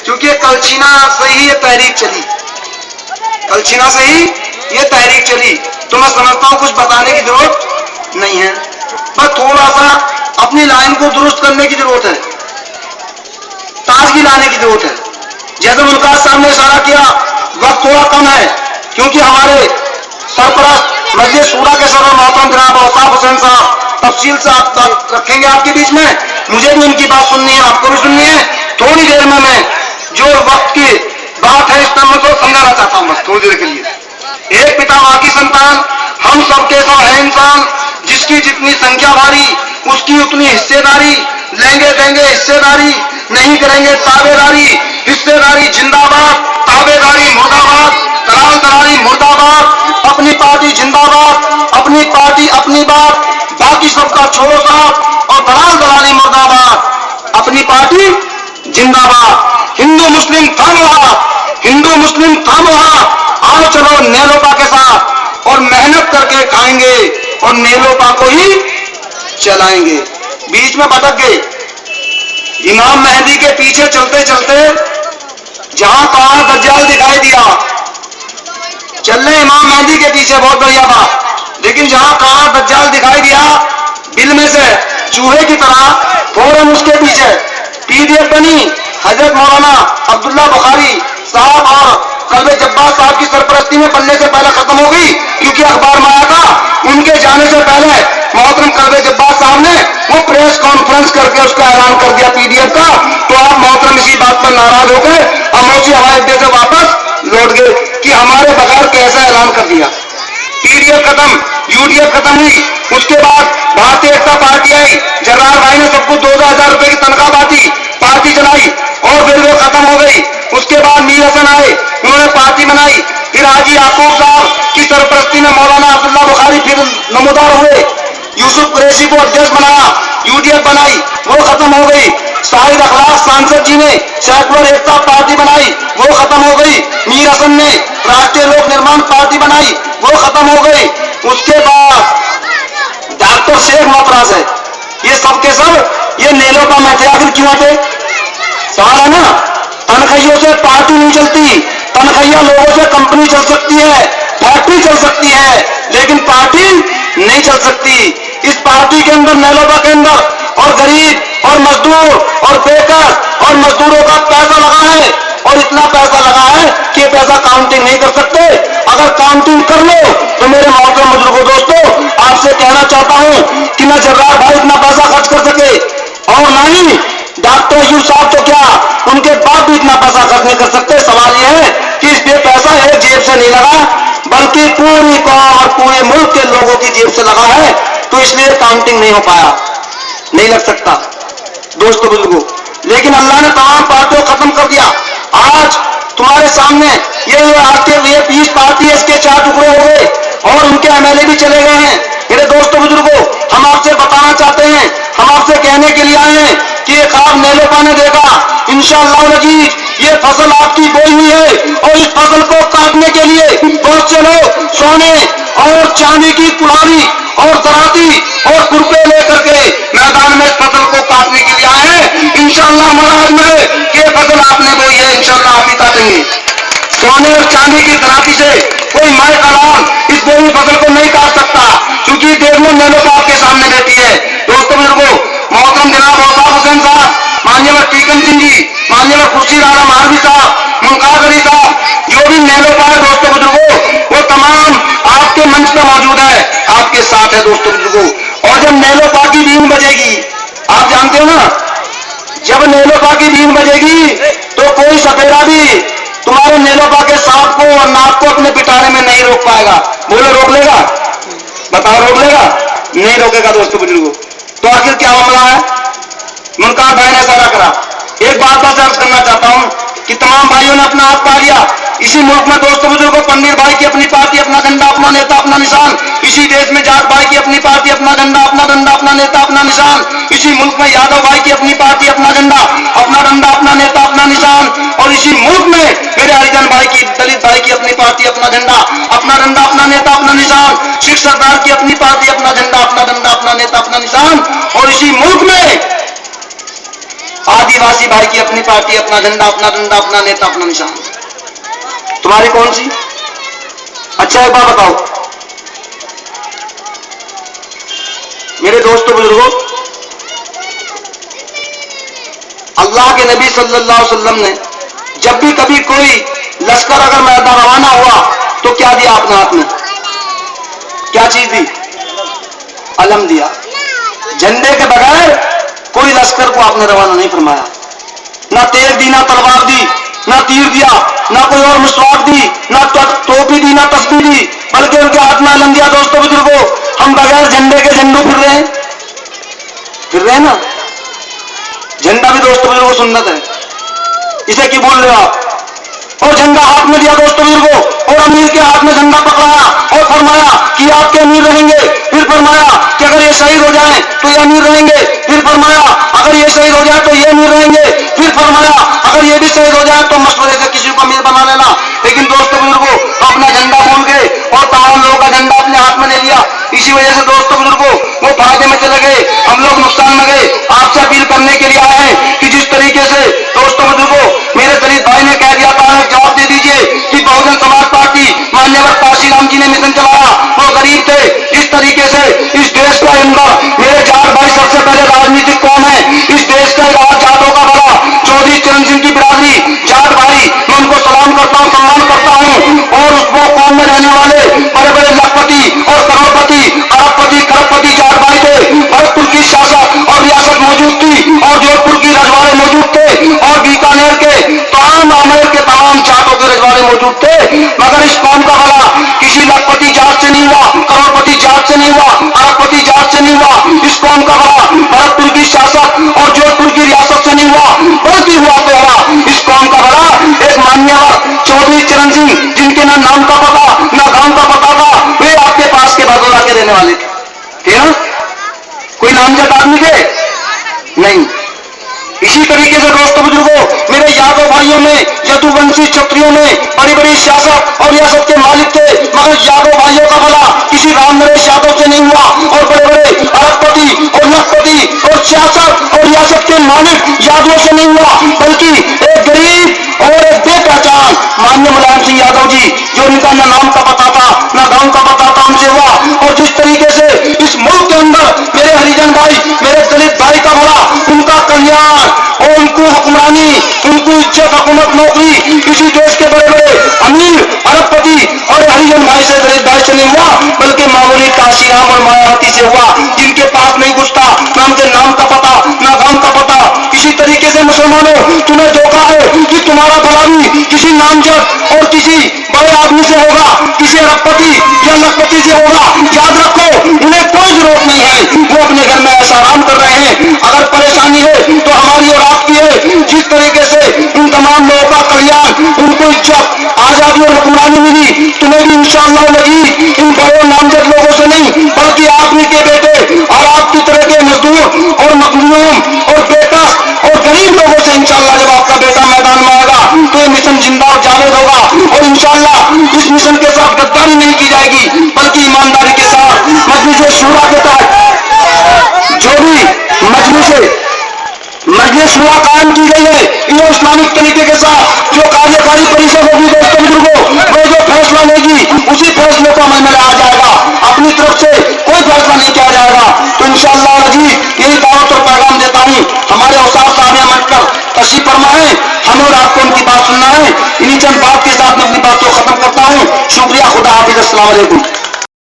क्योंकि कलछीना से ही ये तहरीक चली, कलछीना से ही ये तहरीक चली। तो मैं समझता हूं कुछ बताने की जरूरत नहीं है, बस थोड़ा सा अपनी लाइन को दुरुस्त करने की जरूरत है, ताजगी लाने की जरूरत है। जैसे मुल्काज साहब ने इशारा किया, वक्त थोड़ा कम है, क्योंकि हमारे सरपरस्त मजलिस शूरा के सदर मोहतरम जनाब औसाफ हुसैन साहब तफसील से आप रखेंगे आपके बीच में। मुझे भी उनकी बात सुननी है, आपको भी सुननी है। थोड़ी देर में मैं जो वक्त की बात है इस पर मैं तो समझाना चाहता हूं, बस थोड़ी देर के लिए। एक पिता मां की संतान, हम सबके सब है इंसान, जिसकी जितनी संख्या भारी उसकी उतनी हिस्सेदारी, लेंगे देंगे हिस्सेदारी, नहीं करेंगे ताबेदारी, हिस्सेदारी जिंदाबाद, ताबेदारी मुर्दाबाद, दलाल दलाली मुर्दाबाद, अपनी पार्टी जिंदाबाद, अपनी पार्टी अपनी बात, बाकी सबका छोड़ो साथ, और दलाल दलाली मुर्दाबाद, अपनी पार्टी जिंदाबाद। हिंदू मुस्लिम थामो हाथ, हिंदू मुस्लिम थामो हाथ, आओ चलो नेलोपा के साथ, और मेहनत करके खाएंगे और नेलोपा को ही चलाएंगे। बीच में भटक गए, इमाम मेहदी के पीछे चलते चलते जहां कहां दज्जाल दिखाई दिया, चल रहे इमाम मेहदी के पीछे, बहुत बढ़िया बात, लेकिन जहां कहां दज्जाल दिखाई दिया, बिल में से चूहे की तरह फौरन उसके पीछे पीडीएफ बनी। हजरत मौलाना अब्दुल्ला बुखारी साहब और कल्बे जब्बार साहब की सरपरस्ती में बनने से पहले खत्म हो गई, क्योंकि अखबार में आया था। उनके जाने से पहले मोहतरम कल्बे जब्बार साहब ने वो प्रेस कॉन्फ्रेंस करके उसका ऐलान कर दिया पीडीएफ का। तो आप मोहतरम इसी बात पर नाराज हो गए, अमौसी हवाई अड्डे से वापस लौट गए कि हमारे बगैर कैसा ऐलान कर दिया। पीडीएफ खत्म, यूडीएफ खत्म हुई, उसके बाद भारतीय जनता पार्टी आई, जर्रार भाई ने सबको 2000 रुपए की तनख्वाह बांटी, पार्टी चलाई, और फिर वो खत्म हो गई। उसके बाद मीर हसन आए, उन्होंने पार्टी बनाई, फिर हाजी याकूब साहब की सरपरस्ती में मौलाना अब्दुल्ला बुखारी फिर नमोदार हुए, यूसुफ कुरैशी को अध्यक्ष बनाया, यूडीएफ बनाई, वो खत्म हो गई। शाहिद अखलाक सांसद जी ने सेकुलर एकता पार्टी बनाई, वो खत्म हो गई। मीर हसन ने राष्ट्रीय लोक निर्माण पार्टी बनाई, वो खत्म हो गई। उसके बाद डॉक्टर शेख मोहतराज है, ये सब के सब ये नेलोपा में थे। आखिर क्यों थे? सवाल है ना। तनख्वाहियों से पार्टी नहीं चलती, तनख्वाहियां लोगों से कंपनी चल सकती है, फैक्ट्री चल सकती है, लेकिन पार्टी नहीं चल सकती। इस पार्टी के अंदर, नेलोपा के अंदर, और गरीब और मजदूर और बेकार और मजदूरों का पैसा लगा है, और इतना पैसा लगा है कि ये पैसा काउंटिंग नहीं कर सकते। अगर काउंटिंग कर लो तो मेरे मोहतरम बुजुर्गों दोस्तों, आपसे कहना चाहता हूं कि न जर्रार भाई इतना पैसा खर्च कर सके, और ना ही डॉक्टर यूसुफ साहब तो क्या, उनके बाप भी इतना पैसा खर्च नहीं कर सकते। सवाल यह है कि इस पैसा एक जेब से नहीं लगा, बल्कि पूरी कौम और पूरे मुल्क के लोगों की जेब से लगा है, तो इसलिए काउंटिंग नहीं हो पाया, नहीं लग सकता दोस्तों बुजुर्गों। लेकिन अल्लाह ने तमाम पार्टियों को खत्म कर दिया। आज तुम्हारे सामने ये 20 पार्टी इसके 4 टुकड़े हो गए, और उनके एमएलए भी चले गए हैं। मेरे दोस्तों बुजुर्गों, हम आपसे बताना चाहते हैं, हम आपसे कहने के लिए आए हैं कि ये ख्वाब नेलोपा ने देखा। इंशाअल्लाह अजीज, ये फसल आपकी बोई हुई है, और इस फसल को काटने के लिए बहुत से लोग सोने और चांदी की कुल्हाड़ी और दराती और कुर्पे लेकर के मैदान में इस फसल को काटने के लिए आए हैं। इंशाअल्लाह मुराद में ये फसल आपने बोई है, इंशाअल्लाह आप ही काटेंगे। सोने और चांदी की दराती से कोई माए कलाम इस बोई फसल को नहीं काट सकता, क्योंकि देख लो नेलोपा आपके सामने बैठी है। दोस्तों बुजुर्गों, मोहतरम जनाब औसाफ हुसैन साहब, माननीय टीकम सिंह जी, माननीय खुर्शीद आलम आलवी साहब, मुमताज अली साहब, जो भी नेलोपा है दोस्तों बुजुर्गों, वो तमाम आपके मंच पर मौजूद है, आपके साथ है दोस्तों बुजुर्गों। और जब नेलोपा की बीन बजेगी, आप जानते हो ना, जब नेलोपा की बीन बजेगी तो कोई सपेरा भी तुम्हारे नेलोपा के सांप को और नाक को अपने पिटारे में नहीं रोक पाएगा। बोलो रोक लेगा? बताओ रोक लेगा? नहीं रोकेगा दोस्तों बुजुर्गों। तो आखिर क्या मामला है? मुमताज भाई ने इशारा करा। एक बात बस अर्ज करना चाहता हूं कि तमाम भाइयों ने अपना हाथ पा लिया। इसी मुल्क में दोस्तों बुजुर्गों, पंडित भाई की अपनी पार्टी, अपना झंडा, अपना नेता, अपना निशान। इसी देश में जाट भाई की अपनी पार्टी, अपना झंडा, अपना डंडा, अपना नेता, अपना निशान। इसी मुल्क में यादव भाई की अपनी पार्टी, अपना झंडा, अपना डंडा, अपना नेता, अपना निशान। और इसी मुल्क में मेरे हरिजन भाई की, दलित भाई की अपनी पार्टी, अपना झंडा, अपना डंडा, अपना नेता, अपना निशान। सिख सरदार की अपनी पार्टी, अपना झंडा, अपना डंडा, अपना नेता, अपना निशान। और इसी मुल्क में आदिवासी भाई की अपनी पार्टी, अपना झंडा, अपना डंडा, अपना नेता, अपना निशान। तुम्हारी कौन सी? अच्छा एक बात बताओ मेरे दोस्तों बुजुर्गों, अल्लाह के नबी सल्लल्लाहु अलैहि वसल्लम ने जब भी कभी कोई लश्कर अगर मैदान रवाना हुआ तो क्या दिया अपने हाथ में? क्या चीज दी? अलम दिया। झंडे के बगैर कोई लश्कर को आपने रवाना नहीं फरमाया। ना तेल दी, ना तलवार दी, ना तीर दिया, ना कोई और मुस्वाक दी, ना टोपी दी, ना तस्बीह दी, बल्कि उनके हाथ में अलम दिया। दोस्तों बुजुर्गों, हम बगैर झंडे के झंडू फिर रहे हैं ना। झंडा भी दोस्तों बुजुर्गों सुन्नत है, इसे क्यों बोल रहे हो आप? और झंडा हाथ में दिया दोस्तों बुजुर्गों, और अमीर के हाथ में झंडा पकड़ाया और फरमाया कि आपके अमीर रहेंगे। फिर फरमाया कि अगर ये शहीद हो जाएं तो ये अमीर रहेंगे। फिर फरमाया अगर ये शहीद हो जाए तो ये अमीर रहेंगे। फिर फरमाया अगर ये भी शहीद हो जाए तो मशवरे से किसी को अमीर बना लेना। लेकिन दोस्तों बुजुर्गों, अपना झंडा भूल गए और तमाम लोगों का झंडा अपने हाथ में ले लिया। इसी वजह से दोस्तों बुजुर्गों, वो फायदे में चले गए, हम लोग नुकसान में गए। आपसे अपील करने के लिए आए हैं कि जिस तरीके से दोस्तों बुजुर्गों मेरे दलित भाई ने कह दिया था, जवाब दे दीजिए कि बहुजन समाज पार्टी मान्यवर काशीराम जी ने मिशन चलाया, वो गरीब थे। इस तरीके से इस देश का अंदर मेरे चार भाई सबसे पहले राजनीतिक कौन है? इस देश का राज जाटों का बड़ा चौधरी चरण सिंह की बिरादरी, जाट भाई, मैं उनको सलाम करता हूँ, सम्मान करता हूँ। और वो कौम में रहने वाले बड़े बड़े लखपति और करोड़पति, अरबपति, खरबपति जाट भाई थे। भरतपुर की शासक और रियासत मौजूद थी और जोधपुर की रजवाड़े मौजूद थे और बीकानेर के तमाम आमेर के तमाम जाटों के रजवाड़े मौजूद थे। मगर इस कौम का भला किसी लखपति जाट से नहीं हुआ, करोड़पति जाट से नहीं हुआ, अरबपति जाट से नहीं हुआ। इस कौम का भला भरतपुर की शासक और जोधपुर की रियासत से नहीं हुआ, बल्कि हुआ तो हुआ इस कौम का भला एक मान्यवर चौधरी चरण सिंह, जिनके ना नाम का पता ना गांव का पता था। वे आपके पास के भदोला के रहने वाले थे ना? कोई नामजद आदमी थे? नहीं। इसी तरीके से दोस्तों बुजुर्गों, मेरे यादव भाइयों में, यदुवंशी क्षत्रियों में बड़ी बड़ी शासक और रियासत के मालिक थे। मगर यादव भाइयों का भला किसी राम नरेश यादव से नहीं हुआ और बड़े बड़े अरबपति और लखपति और शासक और रियासत के मालिक यादवों से नहीं हुआ, बल्कि एक गरीब और एक बेपहचान माननीय मुलायम सिंह यादव जी, जो उनका न नाम का पता था न गांव का पता था, उनसे हुआ। और जिस तरीके से इस मुल्क के अंदर मेरे हरिजन भाई, मेरे दलित भाई का भला, उनका कल्याण और उनको हुक्मरानी, उनको इज्जत, हुकूमत, नौकरी किसी देश के बड़े बड़े अमीर अरबपति और हरिजन भाई से, दलित भाई से नहीं हुआ, बल्कि मामूली काशीराम और मायावती से हुआ, जिनके पास नहीं घुसता न उनके नाम का पता न गांव का पता। इसी तरीके से मुसलमानों, तुम्हें धोखा है कि तुम्हारा भला भी किसी नामजद और किसी बड़े आदमी से होगा, किसी अरबपति या लखपति से होगा। याद रखो, उन्हें कोई जरूरत नहीं है, वो अपने घर में ऐसा आराम कर रहे हैं। अगर परेशानी है तो हमारी और आपकी है। जिस तरीके से इन तमाम लोगों का कल्याण, उनको इज्जत, आजादी और हुक्मरानी मिली, तुम्हें भी इंशाअल्लाह लगी इन बड़े नामजद लोगों से नहीं, बल्कि आप ही के बेटे और आपकी तरह के मजदूर और मजलूम और बेटा और गरीब लोगों से इंशाअल्लाह जब आपका बेटा मैदान में आएगा तो ये मिशन जिंदा और जावेद होगा। और इंशाअल्लाह इस मिशन के साथ गद्दारी नहीं की जाएगी, बल्कि ईमानदारी के साथ मजलिस शूरा के तहत जो भी मजलिस शूरा कायम की गई है, ये इस्लामिक तरीके के साथ जो कार्यकारी परिषद होगी दोस्तों बुजुर्गों, वो जो फैसला लेगी उसी फैसले को अमल में लाया जाएगा। अपनी तरफ से कोई फैसला नहीं किया जाएगा। तो इंशाअल्लाह अजीज यही दावत और पैगाम देता हूँ। हमारे औसाफ साहब यहाँ मटकर तशरीफ फरमाए, हमें और आपको उनकी बात सुनना है। इन्हीं चंद बात के साथ मैं अपनी बात को खत्म करता हूँ। शुक्रिया, खुदा हाफिज, अस्सलाम वालेकुम।